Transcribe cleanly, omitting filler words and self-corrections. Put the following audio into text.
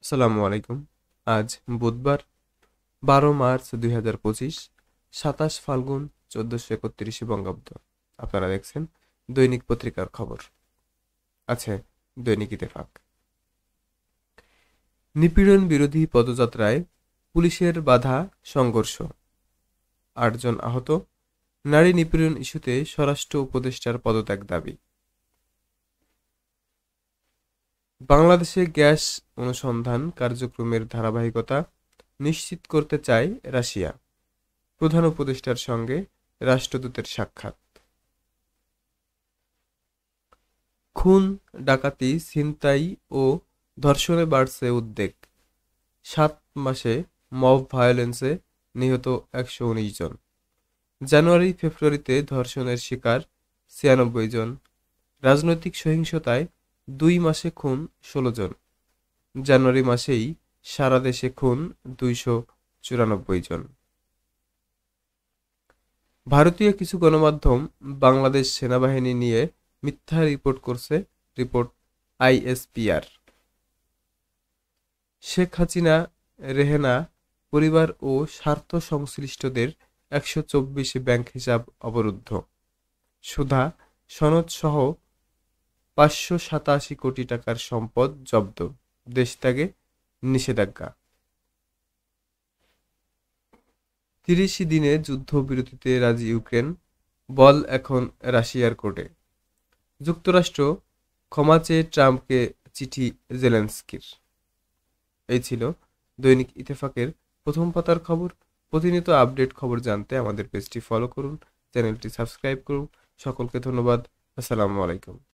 আসসালামু আলাইকুম। আজ বুধবার 12 মার্চ 2025, 27 ফাল্গুন 1431 বঙ্গাব্দ। আপনারা দেখছেন দৈনিক পত্রিকার খবর। আছে দৈনিক ইত্তেফাক। নিপীড়ন বিরোধী পদযাত্রায় পুলিশের বাধা, সংঘর্ষ, 8 জন আহত। নারী নিপীড়ন ইস্যুতে স্বরাষ্ট্র উপদেষ্টার পদত্যাগ দাবি। বাংলাদেশে গ্যাস অনুসন্ধান কার্যক্রমের ধারাবাহিকতা নিশ্চিত করতে চায় রাশিয়া। প্রধান উপদেষ্টার সঙ্গে রাষ্ট্রদূতের সাক্ষাৎ। খুন, ডাকাতি, ছিনতাই ও ধর্ষণে বাড়ছে উদ্বেগ। 7 মাসে মব ভায়োলেন্সে নিহত 119 জন। জানুয়ারি-ফেব্রুয়ারিতে ধর্ষণের শিকার 96 জন। রাজনৈতিক সহিংসতায় 2 মাসে খুন 16 জন। জানুয়ারি মাসেই সারা দেশে খুন 294 জন। ভারতীয় কিছু গণমাধ্যম বাংলাদেশ সেনাবাহিনী নিয়ে মিথ্যা রিপোর্ট করছে। Report ISPR. শেখ হাসিনা, রেহেনা পরিবার ও স্বার্থ সংশ্লিষ্টদের 124 ব্যাংক হিসাব অবরুদ্ধ। সুধা, সনদসহ 587 কোটি টাকার সম্পদ জব্দ। দেশত্যাগে নিষেধাজ্ঞা। 30 দিনে যুদ্ধবিরতিতে রাজি ইউক্রেন, বল এখন রাশিয়ার কোর্টে। যুক্তরাষ্ট্র ক্ষমা চেয়ে ট্রাম্পকে চিঠি জেলেনস্কির। এই ছিল দৈনিক ইত্তেফাকের প্রথম পাতার খবর। প্রতিনিয়ত আপডেট খবর জানতে আমাদের পেজটি ফলো করুন, চ্যানেলটি সাবস্ক্রাইব করুন। সকলকে ধন্যবাদ। আসসালামু আলাইকুম।